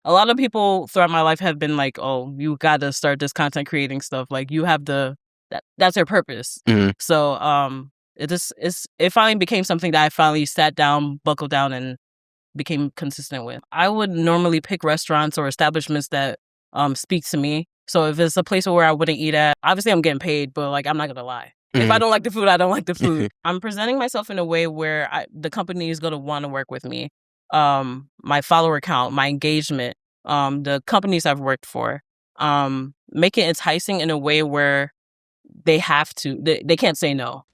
a lot of people throughout my life have been like, oh, you got to start this content creating stuff. Like you have that's your purpose. Mhm. So it finally became something that I finally sat down, buckled down, and became consistent with. I would normally pick restaurants or establishments that speak to me. So if it's a place where I wouldn't eat at, obviously I'm getting paid, but like I'm not gonna lie. If I don't like the food, I don't like the food. I'm presenting myself in a way where the company is gonna want to work with me. My follower count, my engagement, the companies I've worked for, make it enticing in a way where they have to, they can't say no.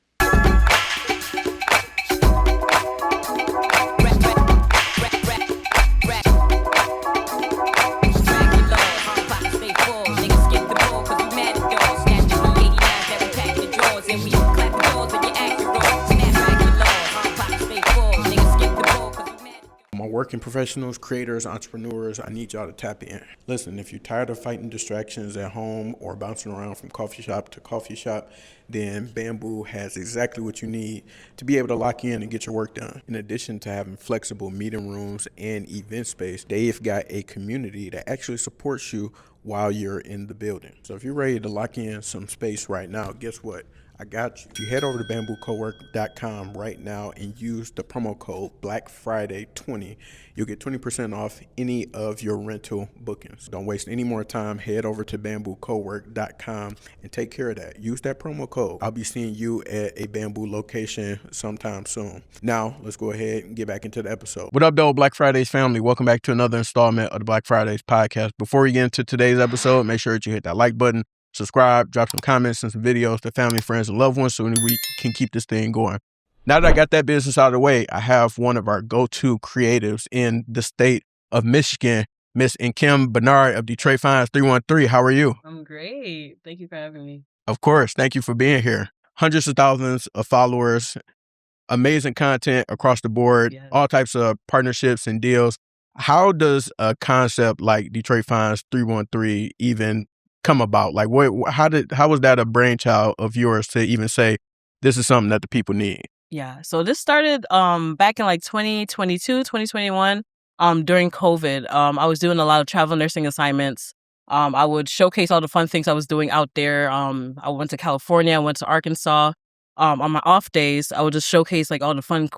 My working professionals, creators, entrepreneurs, I need y'all to tap in. Listen, if you're tired of fighting distractions at home or bouncing around from coffee shop to coffee shop, then Bamboo has exactly what you need to be able to lock in and get your work done. In addition to having flexible meeting rooms and event space, they've got a community that actually supports you while you're in the building. So if you're ready to lock in some space right now, guess what? I got you. If you head over to bamboocowork.com right now and use the promo code BlackFriday20, you'll get 20% off any of your rental bookings. Don't waste any more time. Head over to bamboocowork.com and take care of that. Use that promo code. I'll be seeing you at a Bamboo location sometime soon. Now, let's go ahead and get back into the episode. What up, though, Black Fridays family? Welcome back to another installment of the Black Fridays podcast. Before we get into today's episode, make sure that you hit that like button, subscribe, drop some comments and some videos to family, friends, and loved ones so we can keep this thing going. Now that I got that business out of the way, I have one of our go-to creatives in the state of Michigan, Miss Nkem Bernard of Detroit Finds 313. How are you? I'm great. Thank you for having me. Of course. Thank you for being here. Hundreds of thousands of followers, amazing content across the board, Yes. all types of partnerships and deals. How does a concept like Detroit Finds 313 even come about? Like, how was that a brainchild of yours to even say this is something that the people need? Yeah. So this started back in like 2022, 2021, during COVID. I was doing a lot of travel nursing assignments. I would showcase all the fun things I was doing out there. I went to California, I went to Arkansas. On my off days, I would just showcase like all the fun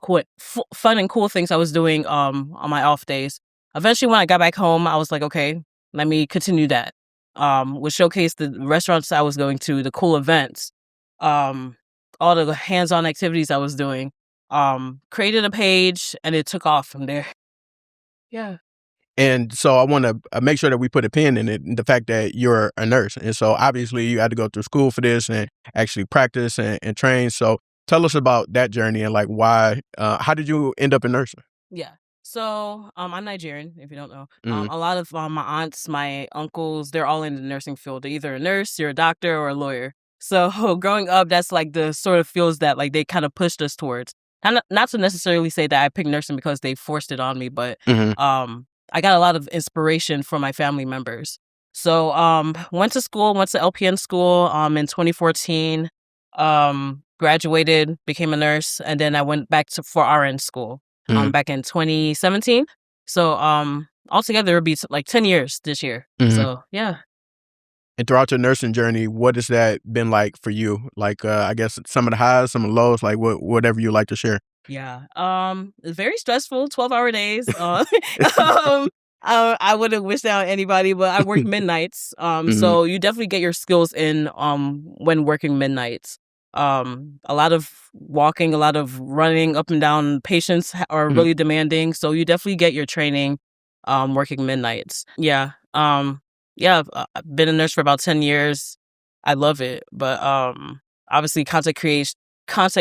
and cool things I was doing on my off days. Eventually, when I got back home, I was like, okay, let me continue that. Would showcase the restaurants I was going to, the cool events, all the hands-on activities I was doing. Created a page, and it took off from there. Yeah. And so I want to make sure that we put a pin in it, the fact that you're a nurse. And so obviously you had to go through school for this and actually practice and train. So tell us about that journey and like why, how did you end up in nursing? Yeah. So I'm Nigerian, if you don't know. Mhm. A lot of my aunts, my uncles, they're all in the nursing field. They're either a nurse, you're a doctor, or a lawyer. So growing up, that's like the sort of fields that like they kind of pushed us towards. And not to necessarily say that I picked nursing because they forced it on me, but I got a lot of inspiration from my family members. So went to school, went to LPN school in 2014, graduated, became a nurse, and then I went back for RN school back in 2017. So altogether it'll be like 10 years this year. So yeah. And throughout your nursing journey, what has that been like for you? Like, I guess some of the highs, some of the lows, like whatever you like to share. Yeah. It's very stressful, 12-hour days. I wouldn't wish that on anybody, but I work midnights. So you definitely get your skills in when working midnights. A lot of walking, a lot of running up and down. Patients are really demanding, so you definitely get your training working midnights. Yeah. Yeah, I've been a nurse for about 10 years. I love it, but obviously content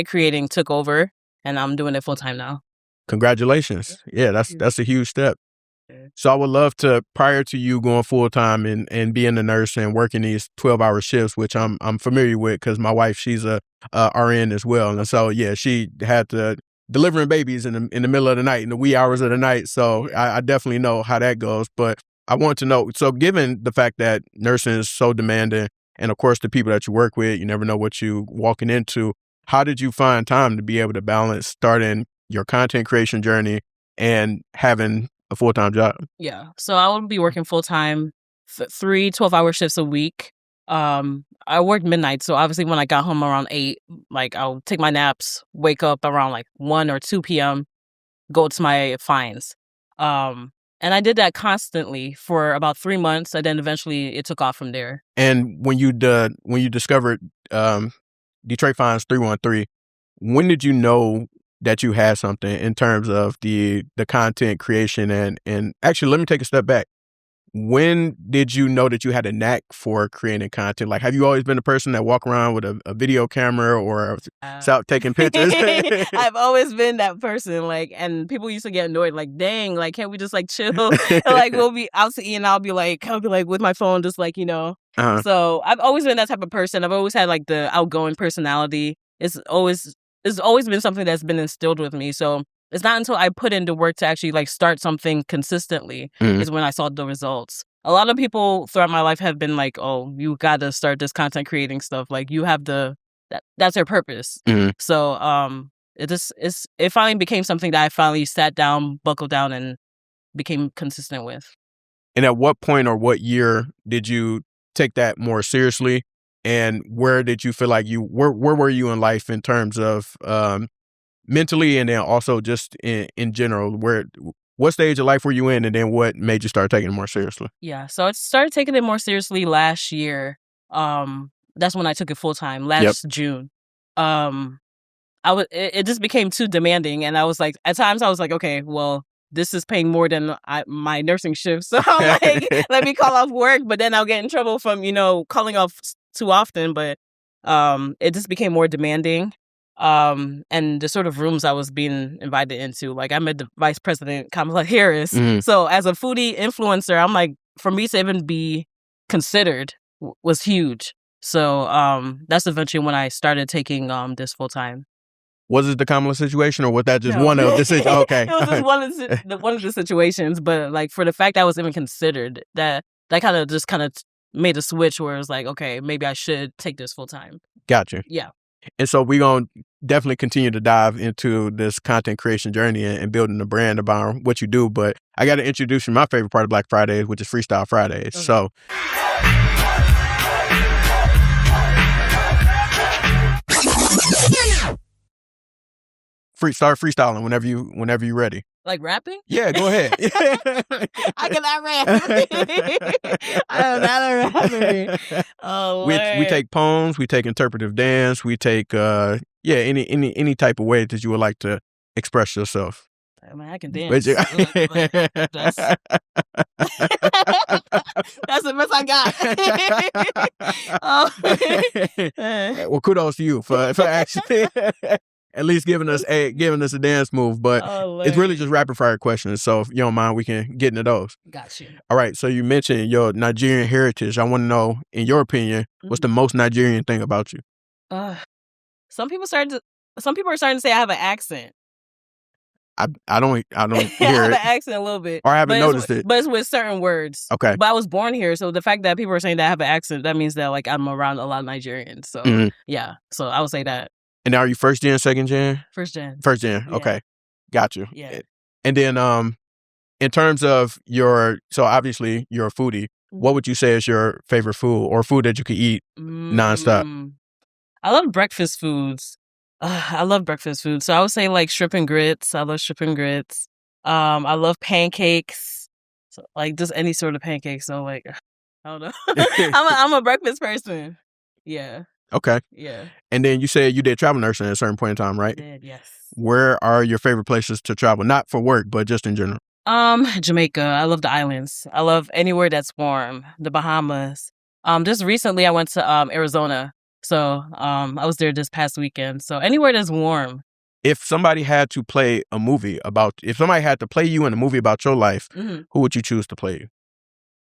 creating took over, and I'm doing it full time now. Congratulations. Yeah, that's a huge step. So I would love to, prior to you going full time and being a nurse and working these 12-hour shifts, which I'm familiar with because my wife, she's a RN as well, and so yeah, she had to delivering babies in the middle of the night, in the wee hours of the night. So I definitely know how that goes. But I want to know, so given the fact that nursing is so demanding, and of course the people that you work with, you never know what you walking into, how did you find time to be able to balance starting your content creation journey and having a full-time job? Yeah. So I would be working full-time, 3 12-hour shifts a week. I worked midnight, so obviously when I got home around 8, like I'll take my naps, wake up around like 1 or 2 p.m., go to my fines. And I did that constantly for about 3 months, and then eventually it took off from there. And when you discovered Detroit Fines 313, when did you know that you had something in terms of the content creation? And actually, let me take a step back. When did you know that you had a knack for creating content? Like, have you always been a person that walk around with a video camera or out taking pictures? I've always been that person, like, and people used to get annoyed, like, dang, like, can't we just like chill? Like, we'll be out to eat and I'll be like with my phone, just like, Uh-huh. So I've always been that type of person. I've always had like the outgoing personality. It's always been something that's been instilled with me. So it's not until I put in the work to actually like start something consistently is when I saw the results. A lot of people throughout my life have been like, "Oh, you got to start this content creating stuff. Like you have that's their purpose." So it finally became something that I finally sat down, buckled down, and became consistent with. And at what point or what year did you take that more seriously? And where did you feel like where were you in life in terms of mentally, and then also just in general? What stage of life were you in, and then what made you start taking it more seriously? Yeah, so I started taking it more seriously last year. That's when I took it full time, last June. It just became too demanding, and I was like, at times I was like, okay, well, this is paying more than my nursing shift, so I'm like, let me call off work. But then I'll get in trouble from calling off too often. But it just became more demanding. And the sort of rooms I was being invited into, like I met the Vice President Kamala Harris. So as a foodie influencer, I'm like, for me to even be considered was huge. So that's eventually when I started taking this full time. Was it the Kamala situation, or was that just one of the situations? Okay. It was just one of the situations, but like for the fact I was even considered, that kind of made a switch where it was like, okay, maybe I should take this full time. Gotcha. Yeah. And so we're going to definitely continue to dive into this content creation journey and building a brand about what you do. But I got to introduce you to my favorite part of Black Fridays, which is Freestyle Fridays. Okay. So start freestyling whenever you're ready. Like rapping? Yeah, go ahead. I cannot rap. I am not a rapper. Oh, we take poems, we take interpretive dance, we take any type of way that you would like to express yourself. I mean, I can dance. That's the best I got. Well, kudos to you for actually at least giving us a dance move. But it's really just rapid fire questions. So if you don't mind, we can get into those. Got you. All right. So you mentioned your Nigerian heritage. I want to know, in your opinion, what's the most Nigerian thing about you? Some people are starting to say I have an accent. I don't hear I have it. an accent a little bit. Or I haven't noticed it. But it's with certain words. Okay. But I was born here, so the fact that people are saying that I have an accent, that means that like I'm around a lot of Nigerians. So yeah. So I would say that. And are you first gen, second gen? First gen. First gen. Yeah. Okay. Got you. Yeah. And then in terms of so obviously you're a foodie. What would you say is your favorite food or food that you could eat nonstop? I love breakfast foods. I love breakfast food. So I would say like shrimp and grits. I love shrimp and grits. I love pancakes. So like just any sort of pancakes. So like, I don't know. I'm a breakfast person. Yeah. Okay. Yeah. And then you said you did travel nursing at a certain point in time, right? I did, yes. Where are your favorite places to travel? Not for work, but just in general. Jamaica. I love the islands. I love anywhere that's warm. The Bahamas. Just recently I went to Arizona. So I was there this past weekend. So anywhere that's warm. If somebody had to play a movie if somebody had to play you in a movie about your life, who would you choose to play you?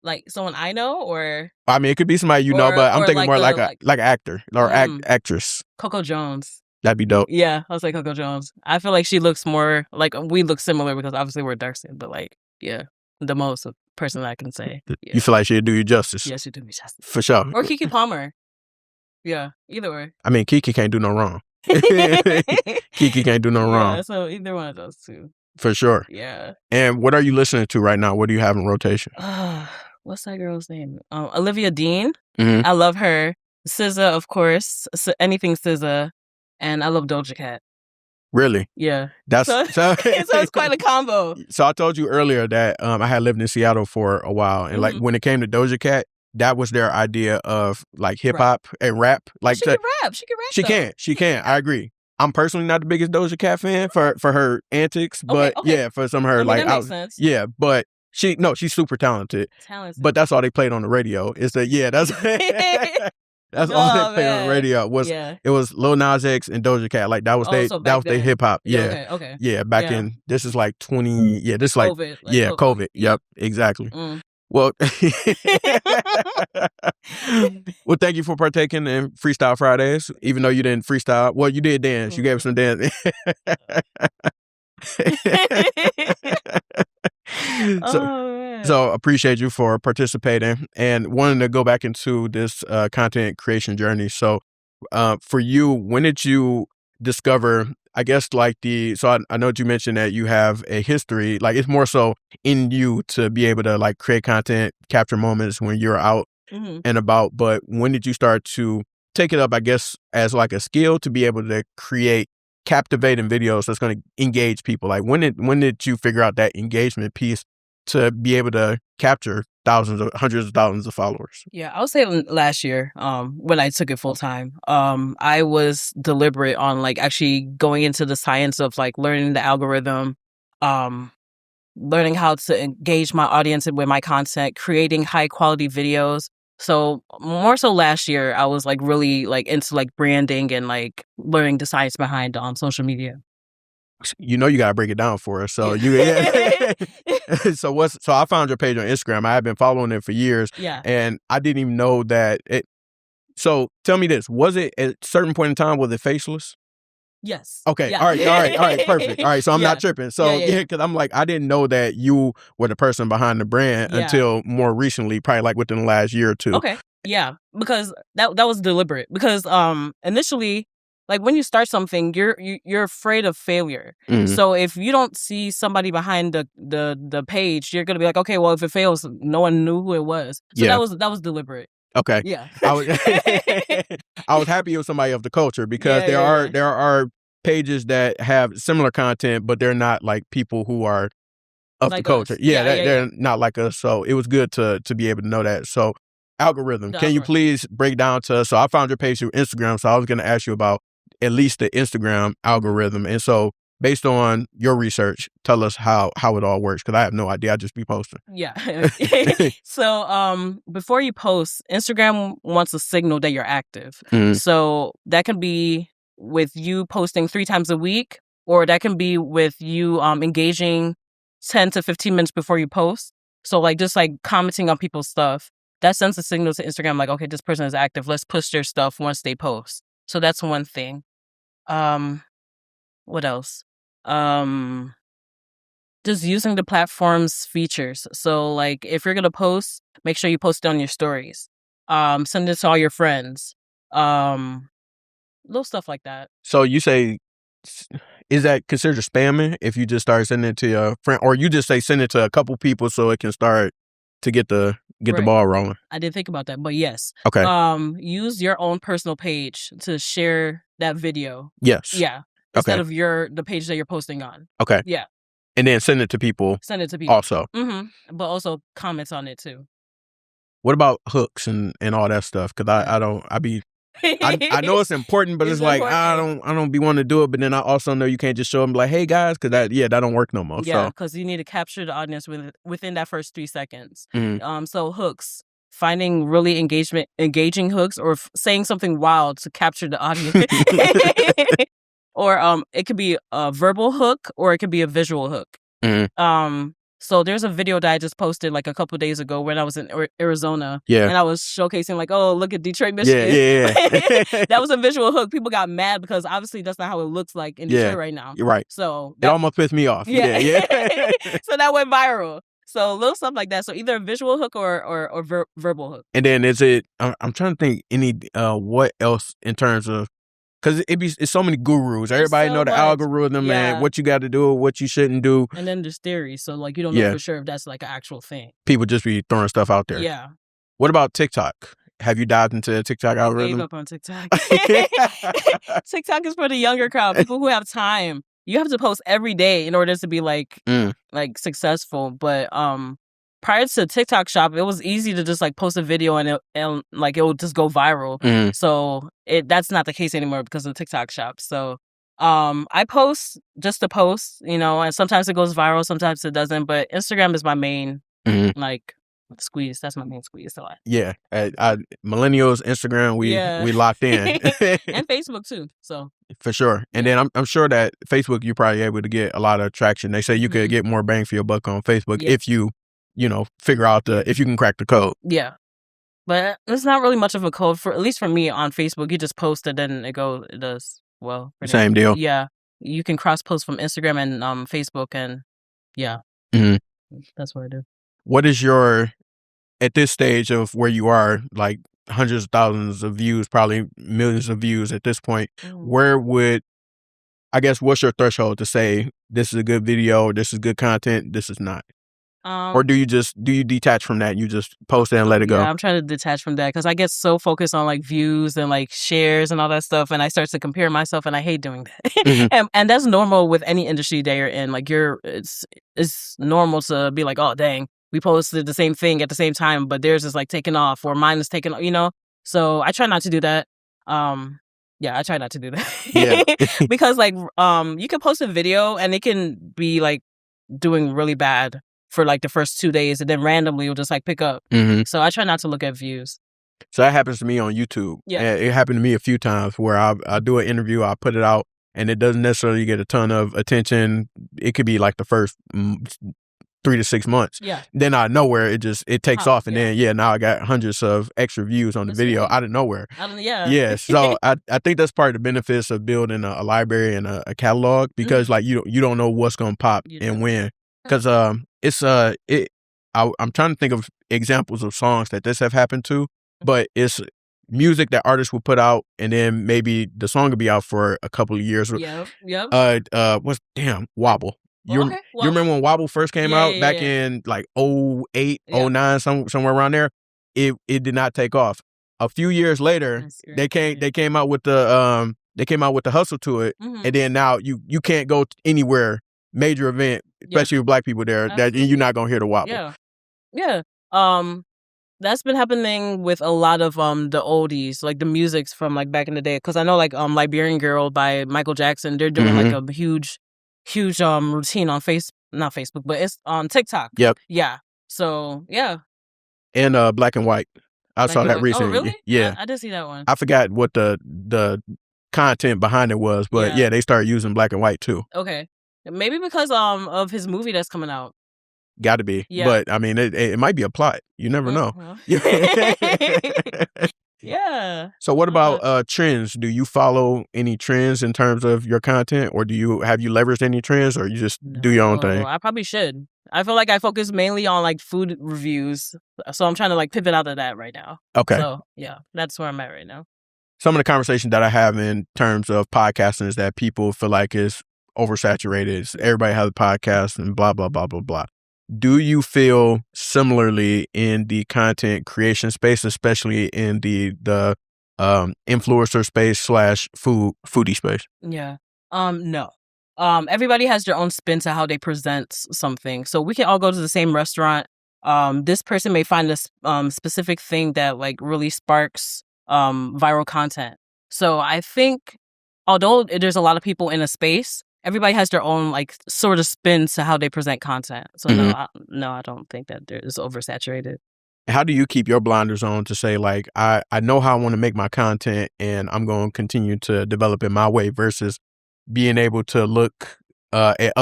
Like someone I know, or I mean, it could be somebody you know, but I'm thinking more like an actor or actress. Coco Jones. That'd be dope. Yeah, I was like Coco Jones. I feel like she looks more like we look similar because obviously we're dark skinned, but like the most person I can say. Yeah. You feel like she'd do you justice? Yeah, she'd do me justice for sure. Or Keke Palmer. Yeah, either way. I mean, Keke can't do no wrong. Keke can't do no wrong. So either one of those two. For sure. Yeah. And what are you listening to right now? What do you have in rotation? What's that girl's name? Olivia Dean. Mhm. I love her. SZA, of course. Anything SZA. And I love Doja Cat. Really? Yeah. That's So it's quite a combo. So I told you earlier that I had lived in Seattle for a while, and like when it came to Doja Cat, that was their idea of like hip hop and rap. Like She can rap. She can rap. She can. I agree. I'm personally not the biggest Doja Cat fan for her antics, but yeah, for some of her that makes sense. Yeah, but she's super talented. But that's all they played on the radio. Is that that's all they played on the radio it was Lil Nas X and Doja Cat. Like that was their hip hop. Yeah. Okay. Yeah, back in this is like 20 this is like COVID. COVID. Yep, exactly. Well, well, thank you for partaking in Freestyle Fridays, even though you didn't freestyle. Well, you did dance. You gave us some dance. So appreciate you for participating and wanting to go back into this content creation journey. So for you, when did you discover, I guess, like I know that you mentioned that you have a history, like it's more so in you to be able to like create content, capture moments when you're out and about. But when did you start to take it up, I guess, as like a skill to be able to create captivating videos that's going to engage people? Like when did you figure out that engagement piece to be able to capture hundreds of thousands of followers? Yeah, I would say last year, when I took it full time, I was deliberate on like actually going into the science of like learning the algorithm, learning how to engage my audience with my content, creating high quality videos. So more so last year, I was like really like into like branding and like learning the science behind social media. You know, you gotta break it down for us. So so I found your page on Instagram. I have been following it for years. Yeah. And I didn't even know that it. So tell me this: was it at a certain point in time? Was it faceless? Yes. Okay. Yeah. All right. Perfect. All right. So I'm not tripping. So because I'm like, I didn't know that you were the person behind the brand until more recently, probably like within the last year or two. Okay. Yeah, because that was deliberate. Because initially, like when you start something, you're afraid of failure. So if you don't see somebody behind the page, you're gonna be like, okay, well, if it fails, no one knew who it was. So that was deliberate. Okay. Yeah. I was happy it was somebody of the culture because there are pages that have similar content, but they're not like people who are of like the culture. They're not like us. So it was good to be able to know that. So algorithm, can you please break down to us? So I found your page through Instagram. So I was going to ask you about at least the Instagram algorithm. And so based on your research, tell us how it all works, because I have no idea. I just be posting. Yeah. So before you post, Instagram wants a signal that you're active. So that can be with you posting 3 times a week, or that can be with you engaging 10 to 15 minutes before you post. So like just like commenting on people's stuff. That sends a signal to Instagram like, okay, this person is active. Let's push their stuff once they post. So that's one thing. What else? Just using the platform's features. So like if you're going to post, make sure you post it on your stories. Send it to all your friends. Little stuff like that. So you say, is that considered spamming if you just start sending it to your friend, or you just say send it to a couple people so it can start to get the ball rolling? I didn't think about that, but yes. Okay. Use your own personal page to share that video. Yes. Yeah. Instead of the page that you're posting on. Okay. Yeah. And then send it to people. Also. But also comments on it too. What about hooks and all that stuff? Because I know it's important, but it's like important. I don't be wanting to do it. But then I also know you can't just show them like, hey guys, because that don't work no more. Yeah, because you need to capture the audience within that first 3 seconds. So hooks, finding really engaging hooks, or saying something wild to capture the audience. Or it could be a verbal hook, or it could be a visual hook. So there's a video that I just posted like a couple of days ago when I was in Arizona. Yeah. And I was showcasing like, oh, look at Detroit, Michigan. Yeah. That was a visual hook. People got mad because obviously that's not how it looks like in Detroit right now. You're right. So it almost pissed me off. Yeah. So that went viral. So little stuff like that. So either a visual hook or verbal hook. And then is it, I'm trying to think what else in terms of Because it's so many gurus. Everybody so know the much. algorithm Yeah. and what you got to do, what you shouldn't do. And then there's theories, so like you don't know for sure if that's like an actual thing. People just be throwing stuff out there. Yeah. What about TikTok? Have you dived into the TikTok algorithm? I gave up on TikTok. TikTok is for the younger crowd, people who have time. You have to post every day in order to be like successful. But prior to TikTok Shop, it was easy to just like post a video and it will just go viral. So that's not the case anymore because of TikTok Shop. So I post just to post, and sometimes it goes viral, sometimes it doesn't. But Instagram is my main like squeeze. That's my main squeeze. So yeah, millennials, Instagram, we locked in, and Facebook too. So for sure. And then I'm sure that Facebook, you're probably able to get a lot of traction. They say you could get more bang for your buck on Facebook if you figure out if you can crack the code. Yeah, but it's not really much of a code at least for me on Facebook. You just post it and it does well. Same deal. Yeah, you can cross post from Instagram and Facebook, and that's what I do. What is at this stage of where you are, like hundreds of thousands of views, probably millions of views at this point, what's your threshold to say this is a good video, this is good content, this is not? Or do you detach from that? You just post it and let it go? Yeah, I'm trying to detach from that because I get so focused on like views and like shares and all that stuff, and I start to compare myself, and I hate doing that. and that's normal with any industry that you're in. Like it's normal to be like, oh dang, we posted the same thing at the same time, but theirs is like taken off or mine is taken off, So I try not to do that. I try not to do that. Yeah. Because like you can post a video and it can be like doing really bad for like the first 2 days, and then randomly it'll just like pick up. So I try not to look at views. So that happens to me on YouTube. Yeah. It happened to me a few times where I do an interview, I put it out, and it doesn't necessarily get a ton of attention. It could be like the first 3 to 6 months. Yeah. Then out of nowhere, it takes off, and then now I got hundreds of extra views on the video out of nowhere. Yeah. So I think that's part of the benefits of building a library and a catalog, because like you don't know what's gonna pop and when. Because I'm trying to think of examples of songs that this have happened to, but it's music that artists will put out, and then maybe the song will be out for a couple of years. Yep. Wobble. You remember when Wobble first came out back in like 08, 09, somewhere around there? It did not take off. A few years later, they came out with the hustle to it, and then now you can't go anywhere major event, especially with black people there, that you're not gonna hear the Wobble. Yeah. That's been happening with a lot of the oldies, like the musics from like back in the day. Because I know like Liberian Girl by Michael Jackson, they're doing like a huge routine on not Facebook, but it's on TikTok. Yep. Yeah. So yeah. And Black and White. I saw that recently. Oh, really? Yeah. I did see that one. I forgot what the content behind it was, but they started using Black and White too. Okay. Maybe because of his movie that's coming out. Got to be. Yeah. But I mean, it might be a plot. You never know. Yeah. So what about trends? Do you follow any trends in terms of your content, or have you leveraged any trends, or you just do your own thing? I probably should. I feel like I focus mainly on like food reviews, so I'm trying to like pivot out of that right now. Okay. So yeah, that's where I'm at right now. Some of the conversation that I have in terms of podcasting is that people feel like it's oversaturated. Everybody has a podcast and blah, blah, blah, blah, blah. Do you feel similarly in the content creation space, especially in the influencer space / foodie space? Yeah. No. Everybody has their own spin to how they present something. So we can all go to the same restaurant. This person may find this specific thing that like really sparks viral content. So I think although there's a lot of people in a space, everybody has their own like sort of spin to how they present content. So I don't think that it's oversaturated. How do you keep your blinders on to say like, I know how I want to make my content and I'm going to continue to develop it my way, versus being able to look at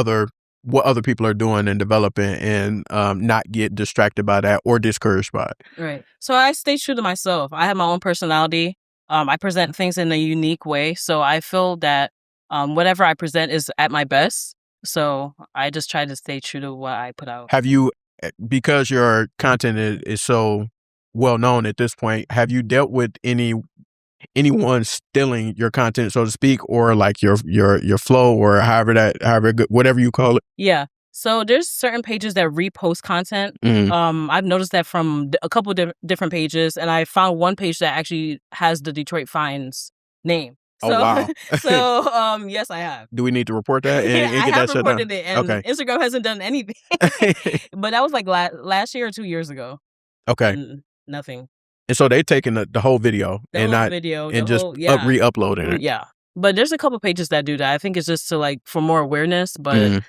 what other people are doing and developing and not get distracted by that or discouraged by it? Right. So I stay true to myself. I have my own personality. I present things in a unique way. So I feel that whatever I present is at my best. So I just try to stay true to what I put out. Have you, because your content is so well known at this point, have you dealt with any anyone stealing your content, so to speak, or like your flow, or whatever you call it? Yeah. So there's certain pages that repost content. I've noticed that from a couple of different pages, and I found one page that actually has the Detroit Fines name. So, Oh, wow. So yes, I have. Do we need to report that and I get have that shut down? reported it, and Okay. Instagram hasn't done anything. But that was like last year or 2 years ago. Okay. Nothing. And so they taking the whole video just re-uploading it. Yeah. But there's a couple pages that do that. I think it's just to like for more awareness, but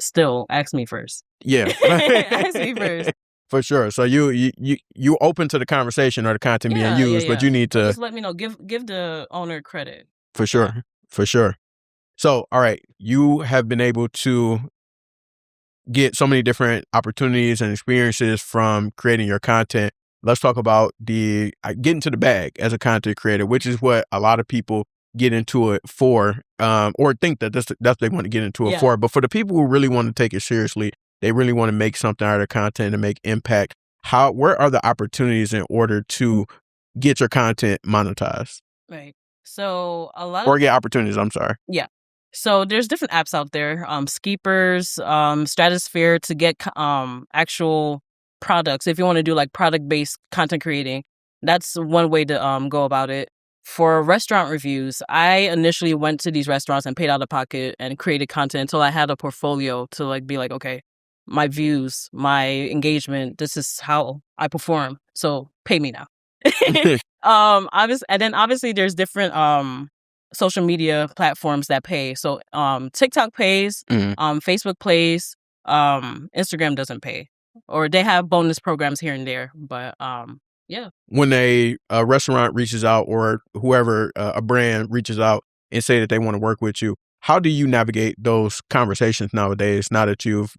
still, ask me first. Yeah. Ask me first. For sure. So you open to the conversation or the content being used, but you need to just let me know. Give the owner credit. For sure. For sure. So, all right, you have been able to get so many different opportunities and experiences from creating your content. Let's talk about getting to the bag as a content creator, which is what a lot of people get into it for, or think that that's what they want to get into it for. But for the people who really want to take it seriously, they really want to make something out of their content and make impact. Where are the opportunities in order to get your content monetized? Right. So or get opportunities. I'm sorry. Yeah. So there's different apps out there, Skeepers, Stratosphere, to get actual products. If you want to do like product-based content creating, that's one way to go about it. For restaurant reviews, I initially went to these restaurants and paid out of pocket and created content until I had a portfolio to like be like, okay, my views, my engagement, this is how I perform. So pay me now. Obviously there's different social media platforms that pay. So TikTok pays, Facebook pays, Instagram doesn't pay, or they have bonus programs here and there. But yeah. When a restaurant reaches out, or whoever, a brand reaches out and say that they want to work with you, how do you navigate those conversations nowadays? Now that you've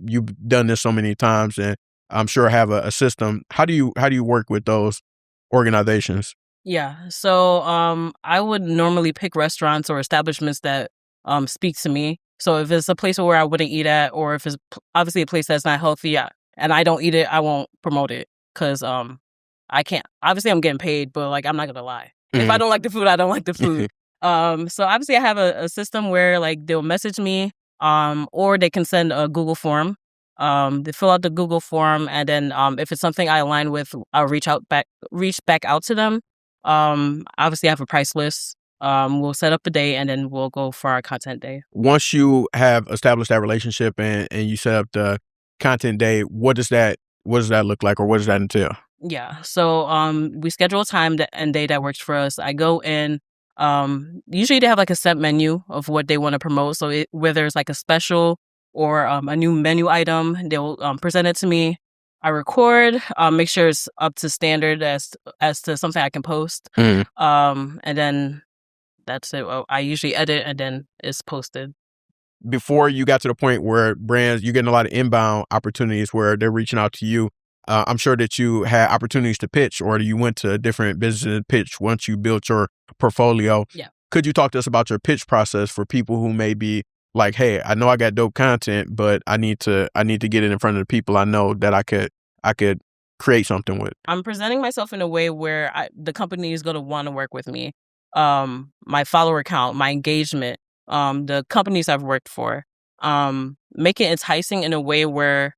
done this so many times, and I'm sure have a system, how do you work with those organizations? Yeah. So I would normally pick restaurants or establishments that speak to me. So if it's a place where I wouldn't eat at, or if it's obviously a place that's not healthy and I don't eat it, I won't promote it, because I can't. Obviously, I'm getting paid, but like I'm not gonna lie. If I don't like the food, I don't like the food. So obviously, I have a system where like they'll message me, or they can send a Google form. They fill out the Google form, and then if it's something I align with, I'll reach back out to them. Obviously, I have a price list. We'll set up a day, and then we'll go for our content day. Once you have established that relationship and you set up the content day, what does that look like, or what does that entail? Yeah. So we schedule a time and day that works for us. I go in. Usually they have like a set menu of what they want to promote. So whether it's like a special or a new menu item, they'll present it to me. I record, make sure it's up to standard as to something I can post. And then that's it. Well, I usually edit, and then it's posted. Before you got to the point where brands, you're getting a lot of inbound opportunities where they're reaching out to you, I'm sure that you had opportunities to pitch, or you went to different businesses and pitch once you built your portfolio. Yeah. Could you talk to us about your pitch process for people who may be like, hey, I know I got dope content, but I need to get it in front of the people I know that I could create something with? I'm presenting myself in a way where the company is going to want to work with me. My follower count, my engagement, the companies I've worked for, make it enticing in a way where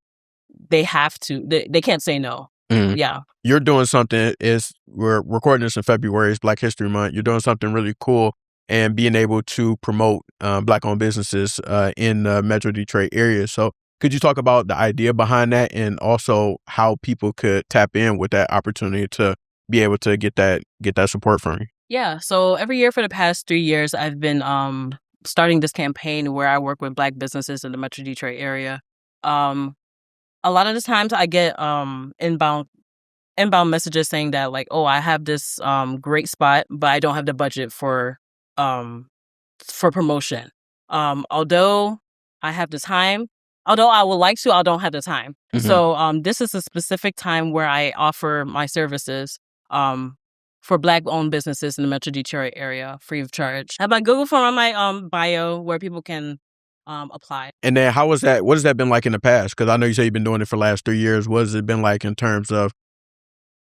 they have to, they can't say no. Yeah. You're doing something, we're recording this in February, it's Black History Month. You're doing something really cool, and being able to promote Black-owned businesses in the Metro Detroit area. So could you talk about the idea behind that, and also how people could tap in with that opportunity to be able to get that support from you? Yeah. So every year for the past 3 years, I've been starting this campaign where I work with Black businesses in the Metro Detroit area. A lot of the times I get inbound messages saying that like, oh, I have this great spot, but I don't have the budget for promotion. Although I have the time, although I would like to, I don't have the time. So this is a specific time where I offer my services for Black-owned businesses in the Metro Detroit area, free of charge. I have my Google form on my bio where people can apply. And then what has that been like in the past? Because I know you say you've been doing it for the last 3 years. What has it been like in terms of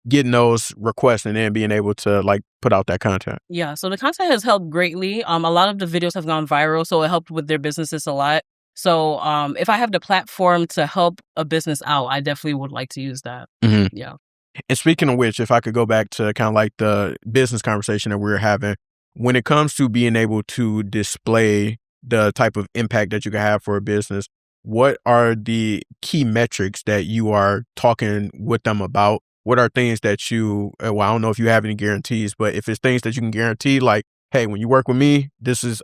getting those requests and then being able to like put out that content? Yeah, so the content has helped greatly. A lot of the videos have gone viral, so it helped with their businesses a lot. So if I have the platform to help a business out, I definitely would like to use that. Mm-hmm. Yeah. And speaking of which, if I could go back to kind of like the business conversation that we were having, when it comes to being able to display the type of impact that you can have for a business, what are the key metrics that you are talking with them about? What are things that you, well, I don't know if you have any guarantees, but if it's things that you can guarantee, like, hey, when you work with me,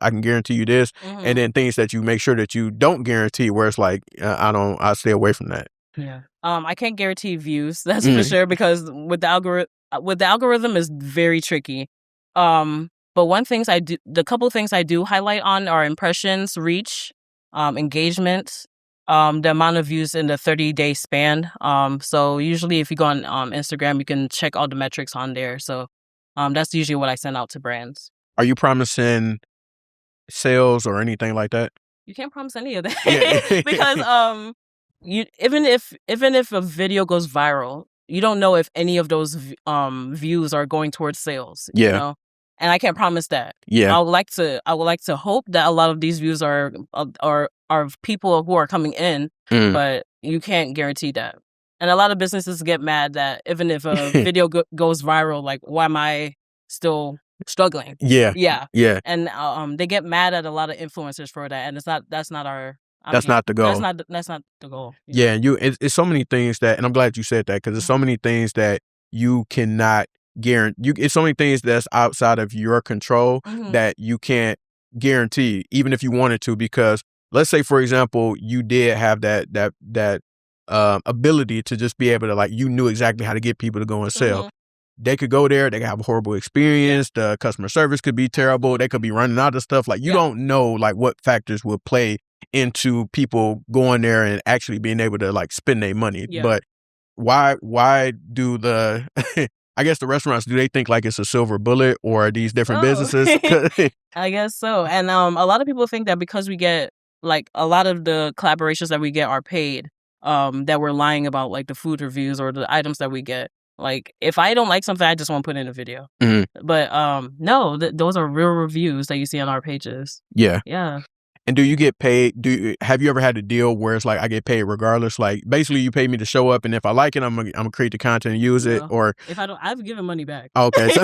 I can guarantee you this. Mm-hmm. And then things that you make sure that you don't guarantee, where it's like, I stay away from that. Yeah. I can't guarantee views, that's for sure, because with the algorithm is very tricky. But the couple of things I do highlight on are impressions, reach, engagement, the amount of views in the 30-day span. So usually if you go on Instagram, you can check all the metrics on there. So that's usually what I send out to brands. Are you promising sales or anything like that? You can't promise any of that because even if a video goes viral, you don't know if any of those views are going towards sales. Yeah. You know? And I can't promise that. Yeah. I would like to hope that a lot of these views are people who are coming in, but you can't guarantee that. And a lot of businesses get mad that even if a video goes viral, like, why am I still struggling? Yeah. And they get mad at a lot of influencers for that, and that's not our. That's not the goal. That's not the goal. Yeah, it's so many things that, and I'm glad you said that, because there's so many things that you cannot guarantee. It's so many things that's outside of your control that you can't guarantee, even if you wanted to. Because let's say, for example, you did have that ability to just be able to, like, you knew exactly how to get people to go and sell. They could go there, they could have a horrible experience, the customer service could be terrible, they could be running out of stuff. Like, you don't know, like, what factors will play into people going there and actually being able to, like, spend their money. But why do the I guess the restaurants, do they think like it's a silver bullet, or are these different businesses? I guess so. And a lot of people think that because we get, like, a lot of the collaborations that we get are paid, that we're lying about, like, the food reviews or the items that we get. Like, if I don't like something, I just won't put it in a video. But no, those are real reviews that you see on our pages. Yeah. And do you get paid? Have you ever had a deal where it's like, I get paid regardless? Like, basically, you pay me to show up, and if I like it, I'm gonna create the content and use it. Or if I don't, I've given money back. Okay, so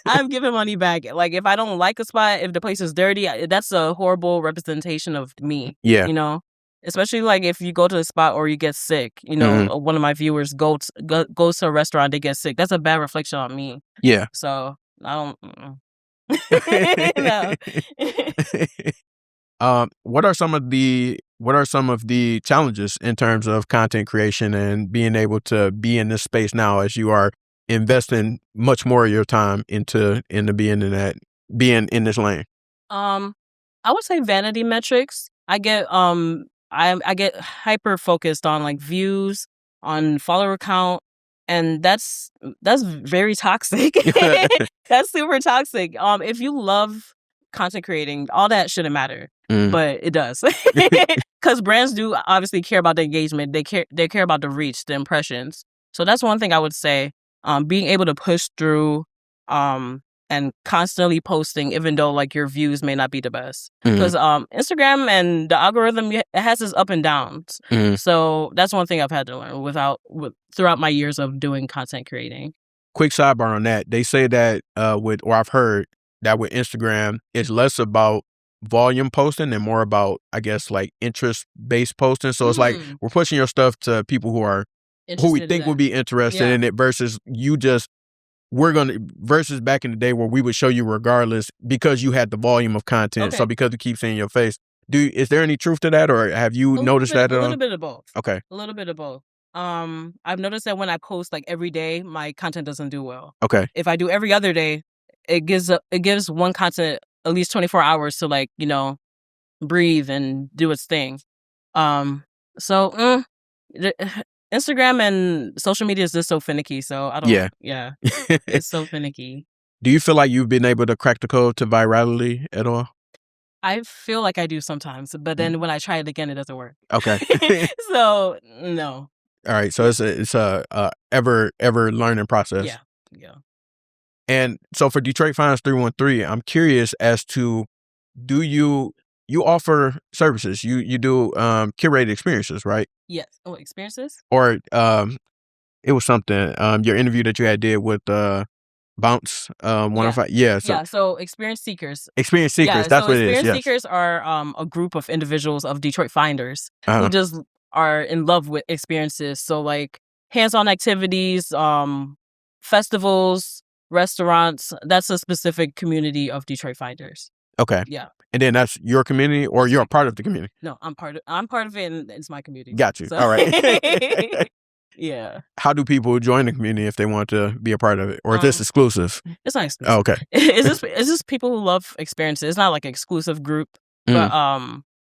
I've given money back. Like, if I don't like a spot, if the place is dirty, that's a horrible representation of me. Yeah, you know, especially like if you go to a spot or you get sick. You know, one of my viewers goes to a restaurant, they get sick. That's a bad reflection on me. Yeah. So I don't. What are some of the challenges in terms of content creation and being able to be in this space now, as you are investing much more of your time into being in this lane? I would say vanity metrics. I get I get hyper focused on, like, views, on follower count. And that's very toxic. That's super toxic. If you love content creating, all that shouldn't matter, but it does, because brands do obviously care about the engagement. They care about the reach, the impressions. So that's one thing I would say. Being able to push through, and constantly posting, even though, like, your views may not be the best, because Instagram and the algorithm, it has its up and downs. So that's one thing I've had to learn throughout my years of doing content creating. Quick sidebar on that. They say that I've heard that with Instagram, it's less about volume posting and more about, I guess, like, interest-based posting. So it's like, we're pushing your stuff to people who we think would be interested in it, versus versus back in the day where we would show you regardless because you had the volume of content. Okay. So because we keep seeing your face, is there any truth to that, or have you noticed that at all? A little bit of both. Okay. A little bit of both. I've noticed that when I post, like, every day, my content doesn't do well. Okay. If I do every other day, it gives one content at least 24 hours to, like, you know, breathe and do its thing. So Instagram and social media is just so finicky. So I don't. Yeah. It's so finicky. Do you feel like you've been able to crack the code to virality at all? I feel like I do sometimes, but then when I try it again, it doesn't work. Okay. So no. All right. So it's a ever learning process. Yeah. Yeah. And so for Detroit Finds 313, I'm curious as to, do you offer services? You do curated experiences, right? Yes. Oh, experiences? Or it was something, your interview that you did with Bounce, one of Yeah. So experience seekers. Experience seekers, Yeah. that's So what it is. experience Yes. seekers are a group of individuals of Detroit Finders Uh-huh. who just are in love with experiences. So like hands-on activities, festivals, restaurants. That's a specific community of Detroit Finders. Okay. Yeah. And then that's your community, or you're a part of the community? No, I'm part of it, and it's my community. Got you. So- All right. Yeah. How do people join the community if they want to be a part of it? Or is this exclusive? It's not exclusive. Oh, okay. It's just people who love experiences. It's not like an exclusive group, but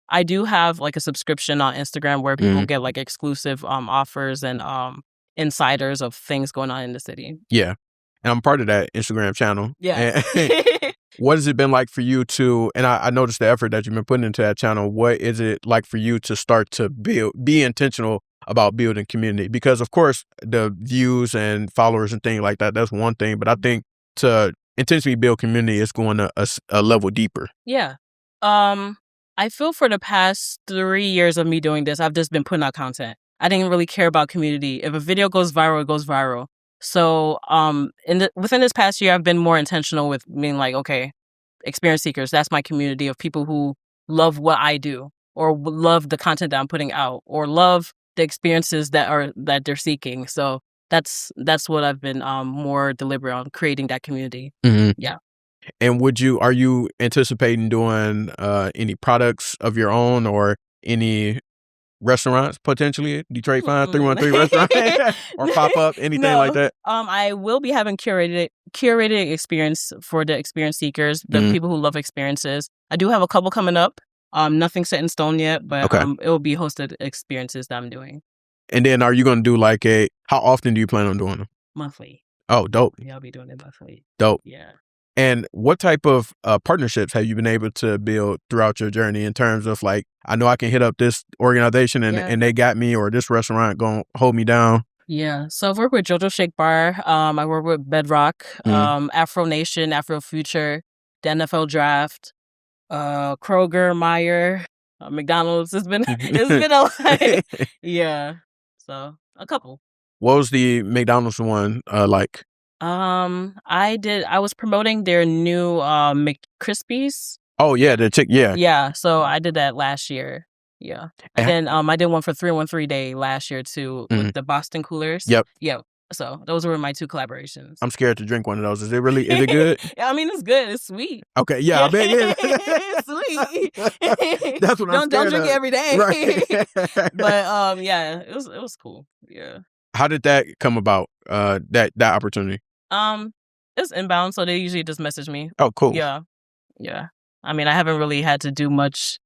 I do have like a subscription on Instagram where people get like exclusive offers and insiders of things going on in the city. Yeah. And I'm part of that Instagram channel. Yeah. And what has it been like for you to, and I noticed the effort that you've been putting into that channel. What is it like for you to start to be intentional about building community? Because of course the views and followers and things like that, that's one thing, but I think to intentionally build community is going a level deeper. Yeah. I feel for the past 3 years of me doing this, I've just been putting out content. I didn't really care about community. If a video goes viral, it goes viral. So within this past year, I've been more intentional with being like, okay, experience seekers, that's my community of people who love what I do, or love the content that I'm putting out, or love the experiences that they're seeking. So that's what I've been more deliberate on, creating that community. Mm-hmm. Yeah. And are you anticipating doing any products of your own, or any restaurants potentially? Detroit Finds 313 restaurant or pop up, anything like that? I will be having curated experience for the experience seekers, the people who love experiences. I do have a couple coming up. Nothing set in stone yet, but it will be hosted experiences that I'm doing. And then are you going to do like how often do you plan on doing them? Monthly. Oh, dope. Yeah, I'll be doing it monthly. Dope. Yeah. And what type of partnerships have you been able to build throughout your journey, in terms of like, I know I can hit up this organization and they got me, or this restaurant going to hold me down? Yeah. So I've worked with JoJo Shake Bar. I work with Bedrock, Afro Nation, Afro Future, the NFL Draft, Kroger, Meyer, McDonald's. It's been a lot. Yeah. So a couple. What was the McDonald's one like? I was promoting their new McCrispies. Oh yeah, the chick. Yeah. Yeah. So I did that last year. Yeah. And then I did one for 313 Day last year too, with the Boston Coolers. Yep. Yeah. So those were my 2 collaborations. I'm scared to drink one of those. Is it good? Yeah, I mean, it's good. It's sweet. Okay. Yeah, I bet. Yeah. It's sweet. That's what I'm scared don't drink of. it every day. Right. But yeah, it was cool. Yeah. How did that come about? That opportunity? It's inbound, so they usually just message me. Oh, cool. Yeah. Yeah. I mean, I haven't really had to do much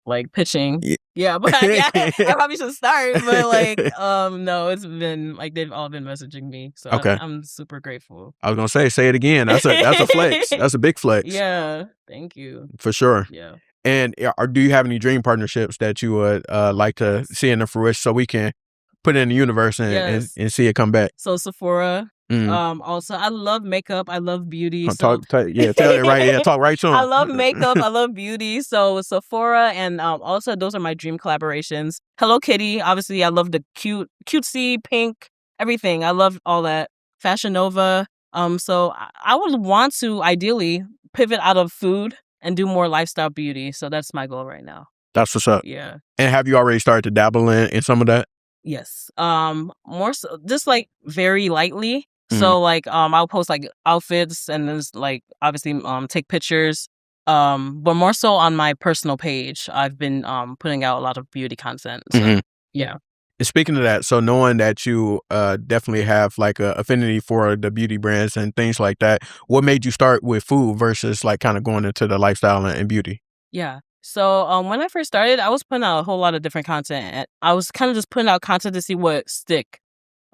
like pitching. Yeah, but I probably should start. But like, no, it's been like they've all been messaging me. So okay. I'm super grateful. I was gonna say it again. That's a flex. That's a big flex. Yeah. Thank you. For sure. Yeah. And do you have any dream partnerships that you would like to see in the fruition, so we can put it in the universe and see it come back? So Sephora. Also, I love makeup. I love beauty. Tell it right. Yeah, talk right to them. I love makeup. I love beauty. So Sephora, and also those are my dream collaborations. Hello Kitty. Obviously, I love the cutesy pink everything. I love all that. Fashion Nova. So I would want to ideally pivot out of food and do more lifestyle beauty. So that's my goal right now. That's what's up. Yeah. And have you already started to dabble in some of that? Yes. More so, just like very lightly. So like I'll post like outfits and then like obviously take pictures. But more so on my personal page, I've been putting out a lot of beauty content. So, yeah. And speaking of that, so knowing that you definitely have like a affinity for the beauty brands and things like that, what made you start with food versus like kind of going into the lifestyle and beauty? Yeah. So when I first started, I was putting out a whole lot of different content. I was kind of just putting out content to see what stick.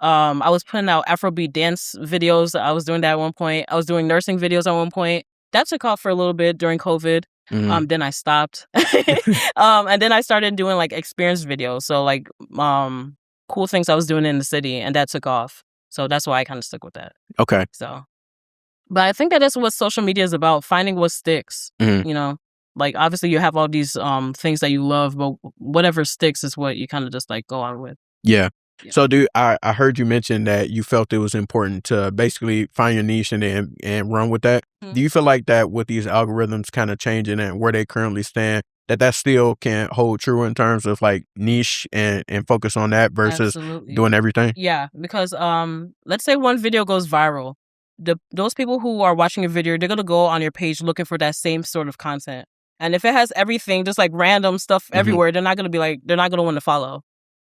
I was putting out Afrobeat dance videos. I was doing that at one point. I was doing nursing videos at one point. That took off for a little bit during COVID. Then I stopped. And then I started doing like experience videos. So like cool things I was doing in the city, and that took off. So that's why I kind of stuck with that. Okay. So, but I think that is what social media is about, finding what sticks, Mhm. you know? Like, obviously you have all these things that you love, but whatever sticks is what you kind of just like go on with. Yeah. Yeah. So, I heard you mention that you felt it was important to basically find your niche and run with that. Mhm. Do you feel like that with these algorithms kind of changing and where they currently stand, that still can hold true in terms of like niche and focus on that versus Absolutely. doing everything? Yeah, because let's say one video goes viral. Those people who are watching your video, they're gonna go on your page looking for that same sort of content. And if it has everything, just like random stuff Mhm. everywhere, they're not gonna want to follow.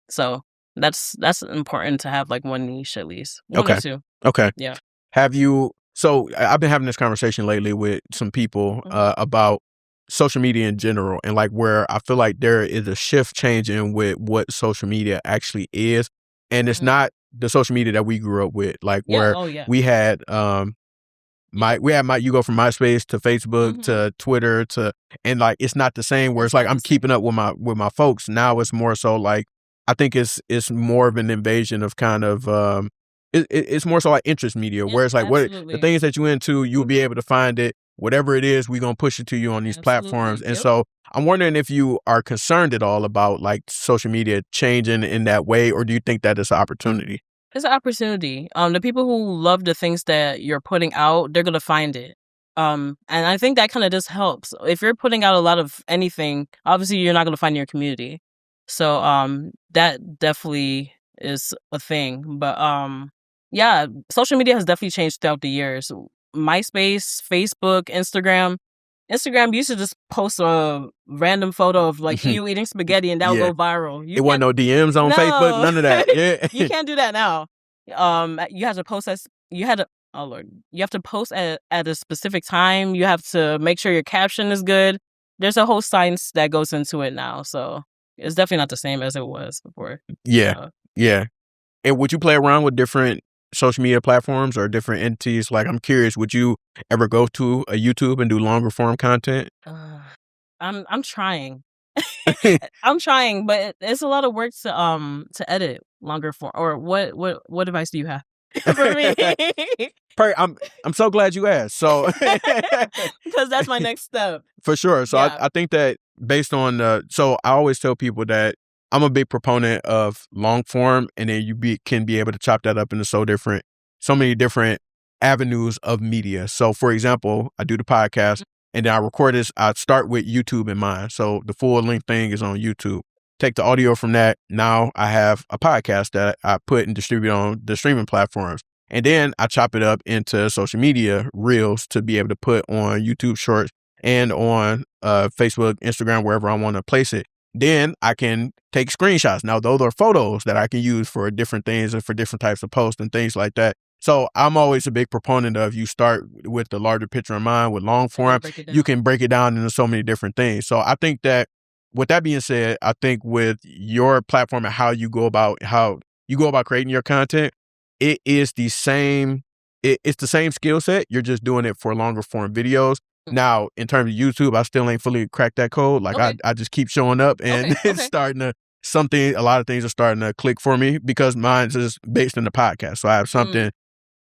So that's important to have like one niche at least. One Okay. or two. Okay. Yeah. So I've been having this conversation lately with some people Mhm. about social media in general, and like where I feel like there is a shift changing with what social media actually is. And it's Mhm. not the social media that we grew up with, like Yeah. where Oh yeah. we had you go from MySpace to Facebook Mhm. to Twitter and like it's not the same where It's it's like not I'm the same. keeping up with my folks. Now it's more so like I think it's more of an invasion of kind of it's more so like interest media where it's like what the Absolutely. things that you into, you'll be able to find it. Whatever it is, we're gonna push it to you on these platforms. Absolutely. And Yep. so I'm wondering if you are concerned at all about like social media changing in that way, or do you think that it's an opportunity? It's an opportunity. The people who love the things that you're putting out, they're gonna find it. And I think that kind of just helps. If you're putting out a lot of anything, obviously you're not gonna find your community. So that definitely is a thing. But yeah, social media has definitely changed throughout the years. MySpace, Facebook, Instagram. Instagram used to just post a random photo of like you eating spaghetti and that would Yeah. go viral. You It wasn't can't no DMs on Facebook, No. none of that. Yeah. you can't do that now. You have to post as you had to. Oh Lord, you have to post at a specific time. You have to make sure your caption is good. There's a whole science that goes into it now, so it's definitely not the same as it was before. Yeah. So, Yeah. And would you play around with different social media platforms or different entities? Like, I'm curious, would you ever go to a YouTube and do longer form content? I'm trying. I'm trying, but it's a lot of work to edit longer form. Or what advice do you have for me? I'm so glad you asked. So Because that's my next step. for sure. So Yeah. I think that based on so I always tell people that I'm a big proponent of long form, and then can be able to chop that up into so many different avenues of media. So for example, I do the podcast and then I record this. I start with YouTube in mind. So the full length thing is on YouTube. Take the audio from that. Now I have a podcast that I put and distribute on the streaming platforms. And then I chop it up into social media reels to be able to put on YouTube Shorts and on Facebook, Instagram, wherever I want to place it. Then I can take screenshots. Now, those are photos that I can use for different things and for different types of posts and things like that. So I'm always a big proponent of you start with the larger picture in mind with long form. Break it You down. can break it down into so many different things. So I think that with that being said, I think with your platform and how you go about creating your content, it is the same. It's the same skill set. You're just doing it for longer form videos. Now, in terms of YouTube, I still ain't fully cracked that code. Like Okay. I just keep showing up, and Okay, it's okay. starting to a lot of things are starting to click for me because mine's is based in the podcast. So I have something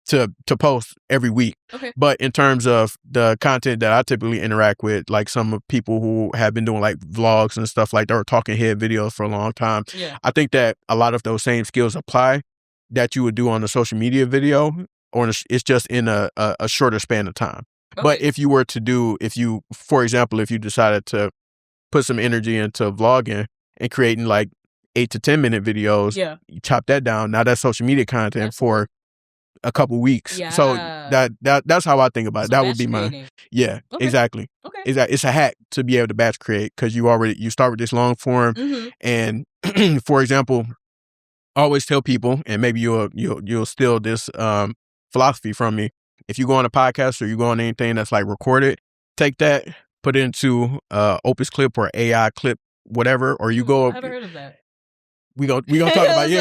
to post every week. Okay. But in terms of the content that I typically interact with, like some of people who have been doing like vlogs and stuff like that, or talking head videos for a long time, Yeah. I think that a lot of those same skills apply that you would do on a social media video, or it's just in a shorter span of time. But Okay. if you, for example, if you decided to put some energy into vlogging and creating like 8 to 10 minute videos, Yeah. you chop that down. Now that's social media content for a couple weeks. Yeah. So that's how I think about it. So That would batch be my, creating. yeah, Okay. exactly. Okay. It's a hack to be able to batch create because you start with this long form. Mhm. And for example, I always tell people, and maybe you'll steal this philosophy from me. If you go on a podcast or you go on anything that's like recorded, take that, put it into Opus Clip or AI Clip, whatever, or you go. I haven't heard of that. We gonna talk about we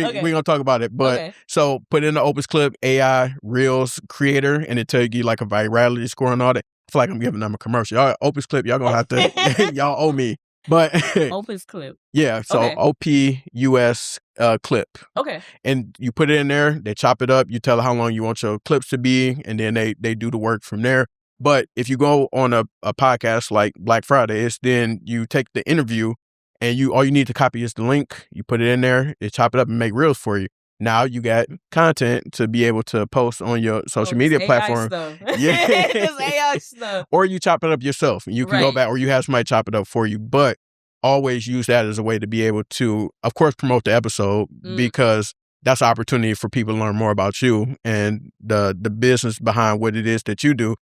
Okay. gonna talk about it. But Okay. so put in the Opus Clip AI Reels creator, and it tell you like a virality score and all that. I feel like I'm giving them a commercial. Y'all, Opus Clip, y'all gonna have to y'all owe me. But Opus Clip. yeah, so Okay. OPUS clip. Okay. And you put it in there, they chop it up, you tell how long you want your clips to be, and then they do the work from there. But if you go on a podcast like Black Friday, it's then you take the interview and all you need to copy is the link, you put it in there, they chop it up and make reels for you. Now you got content to be able to post on your social media platform. Yeah. This AI stuff. Or you chop it up yourself and you can go back, or you have somebody chop it up for you. But always use that as a way to be able to, of course, promote the episode because that's an opportunity for people to learn more about you and the business behind what it is that you do,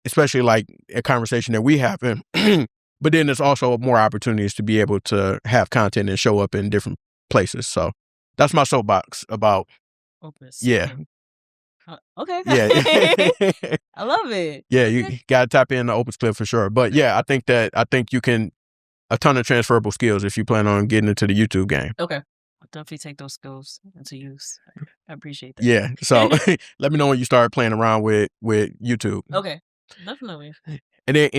especially like a conversation that we have. But then there's also more opportunities to be able to have content and show up in different places. So that's my soapbox about Opus. Yeah. Okay. Yeah. I love it. Yeah, you gotta tap in the Opus Clip for sure. But yeah, I think you can a ton of transferable skills if you plan on getting into the YouTube game. Okay. I'll definitely take those skills into use. I appreciate that. Yeah. So let me know when you start playing around with YouTube. Okay. Definitely. And then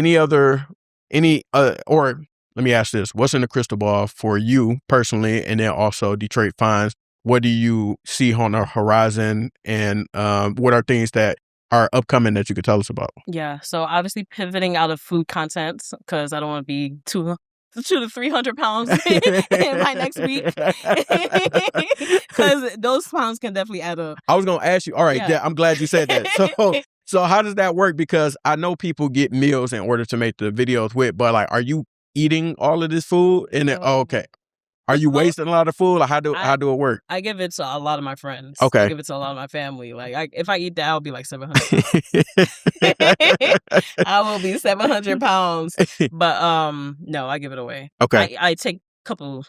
or let me ask this. What's in the crystal ball for you personally, and then also Detroit Finds? What do you see on the horizon, and what are things that are upcoming that you could tell us about? Yeah, so obviously pivoting out of food content because I don't want to be 200 to 300 pounds by next week because those pounds can definitely add up. I was going to ask you. All right, yeah. I'm glad you said that. So how does that work? Because I know people get meals in order to make the videos with, but like, are you eating all of this food? And then, okay. Are you wasting a lot of food? Like how do it work? I give it to a lot of my friends. Okay. I give it to a lot of my family. Like if I eat that, I'll be like 700. I will be 700 pounds. But no, I give it away. Okay. I take a couple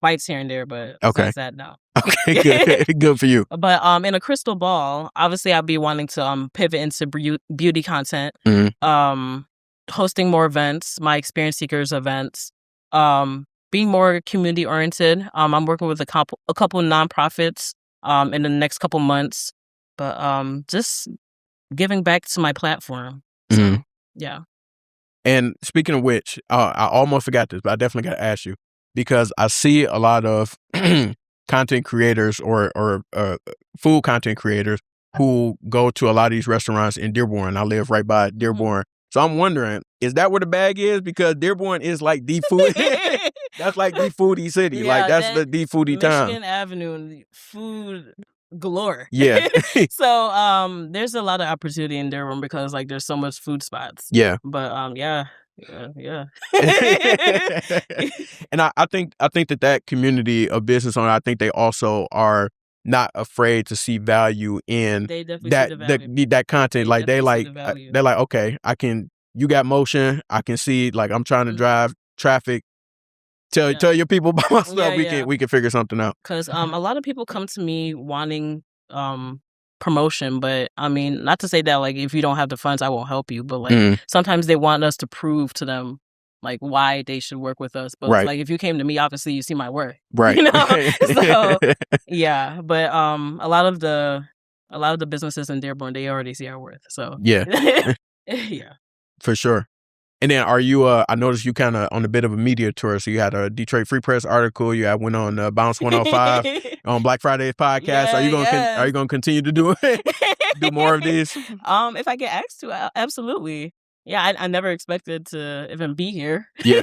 bites here and there, but besides that, no. Okay, good for you. But in a crystal ball, obviously I'll be wanting to pivot into beauty content. Mm-hmm. Hosting more events, my experience seekers events. Being more community oriented. I'm working with a couple nonprofits in the next couple months, but just giving back to my platform. So, yeah. And speaking of which, I almost forgot this, but I definitely got to ask you because I see a lot of content creators or food content creators who go to a lot of these restaurants in Dearborn. I live right by Dearborn. So I'm wondering, is that where the bag is? Because Dearborn is like the food. That's like the foodie city. Yeah, like that's the foodie town. Michigan Avenue and food galore. Yeah. So there's a lot of opportunity in Dearborn because like there's so much food spots. Yeah. But yeah. And I think that community of business owners, I think they also are not afraid to see value in that content. Like they're like, okay, you got motion. I can see, like, I'm trying to drive traffic. Tell your people about my stuff. We can figure something out. Cause a lot of people come to me wanting promotion, but I mean, not to say that like if you don't have the funds, I won't help you. But like sometimes they want us to prove to them like why they should work with us. But like if you came to me, obviously you see my work. Right. You know? So yeah. But a lot of the businesses in Dearborn, they already see our worth. So yeah. Yeah. For sure. And then are you, I noticed you kind of on a bit of a media tour. So you had a Detroit Free Press article. You went on Bounce 105 on Black Friday's podcast. Yeah, are you going to continue to do do more of these? If I get asked to, absolutely. Yeah, I never expected to even be here. Yeah.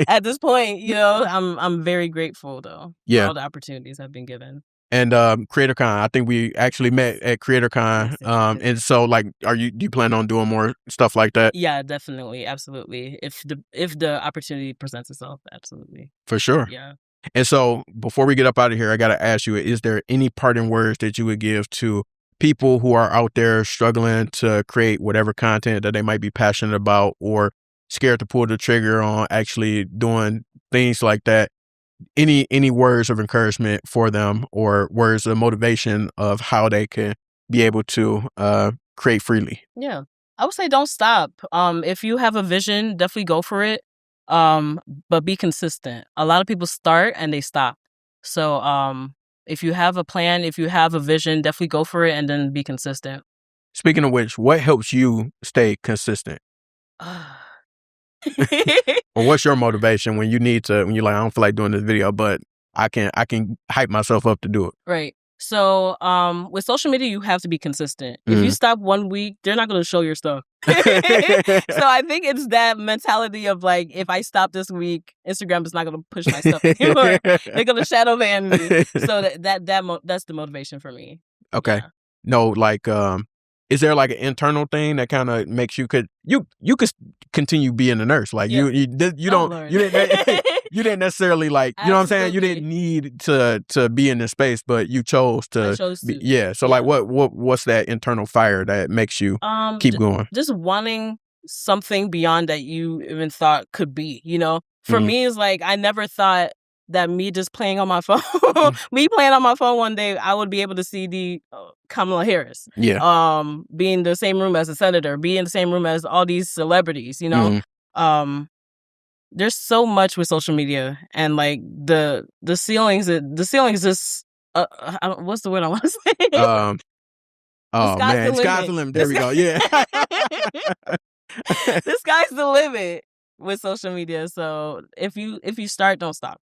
At this point, you know, I'm very grateful though. Yeah. For all the opportunities I've been given. And CreatorCon, I think we actually met at CreatorCon. And so like, do you plan on doing more stuff like that? Yeah, definitely, absolutely. If the opportunity presents itself, absolutely. For sure. Yeah. And so before we get up out of here, I got to ask you: is there any parting words that you would give to people who are out there struggling to create whatever content that they might be passionate about or scared to pull the trigger on actually doing things like that? Any words of encouragement for them or words of motivation of how they can be able to create freely? Yeah, I would say don't stop. If you have a vision, definitely go for it. But be consistent. A lot of people start and they stop. So if you have a plan, if you have a vision, definitely go for it and then be consistent. Speaking of which, what helps you stay consistent? Or what's your motivation when you need to, when you're like, I don't feel like doing this video, but I can hype myself up to do it? Right. So, with social media, you have to be consistent. If you stop 1 week, they're not going to show your stuff. So I think it's that mentality of like, if I stop this week, Instagram is not going to push my stuff anymore. They're going to shadow ban me. So that's the motivation for me. Okay. Yeah. No, like, is there like an internal thing that kind of makes you could continue being a nurse? Like you didn't necessarily like, you know what I'm saying? You didn't need to be in this space, but you chose to. I chose to. Yeah. So like what's that internal fire that makes you keep going? Just wanting something beyond that you even thought could be, you know? For me, it's like, I never thought that me just playing on my phone, me playing on my phone one day, I would be able to see the Kamala Harris. Yeah. Be in the same room as a senator, be in the same room as all these celebrities, you know? There's so much with social media, and like the ceilings just what's the word I want to say? Oh man, sky's the limit. There we go. Yeah. The sky's the limit with social media. So if you start, don't stop.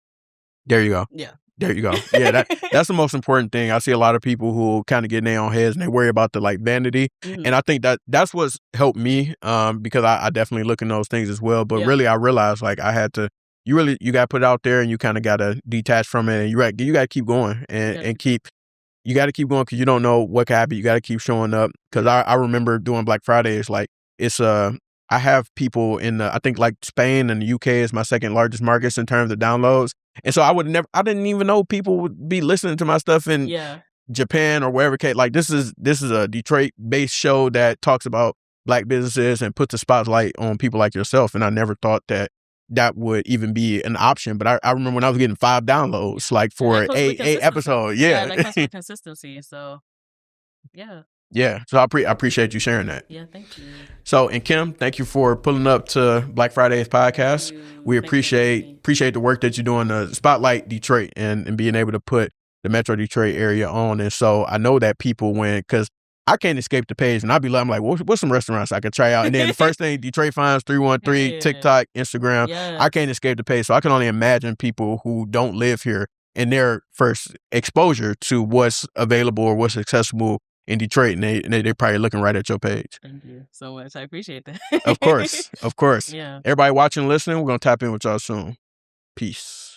There you go. Yeah. There you go. Yeah, that's the most important thing. I see a lot of people who kind of get in their own heads and they worry about the like vanity. And I think that's what's helped me because I definitely look in those things as well. But really, I realized like I had to, you got to put it out there and you kind of got to detach from it. And you got to keep going you got to keep going because you don't know what can happen. You got to keep showing up. Because I remember doing Black Friday. It's like, I have people in I think like Spain and the UK is my second largest markets in terms of downloads. And so I didn't even know people would be listening to my stuff in Japan or wherever. Like this is a Detroit-based show that talks about Black businesses and puts a spotlight on people like yourself. And I never thought that would even be an option. But I remember when I was getting 5 downloads, like for eight episodes. Yeah, that comes with consistency. So, yeah. Yeah, so I appreciate you sharing that. Yeah, thank you. So, and Kim, thank you for pulling up to Black Friday's podcast. We appreciate the work that you're doing to spotlight Detroit and being able to put the Metro Detroit area on. And so I know that people because I can't escape the page and I'm like, what's some restaurants I could try out? And then the first thing, Detroit Finds 313, TikTok, Instagram, I can't escape the page. So I can only imagine people who don't live here and their first exposure to what's available or what's accessible in Detroit, and they're probably looking right at your page. Thank you so much. I appreciate that. Of course. Yeah. Everybody watching and listening, we're going to tap in with y'all soon. Peace.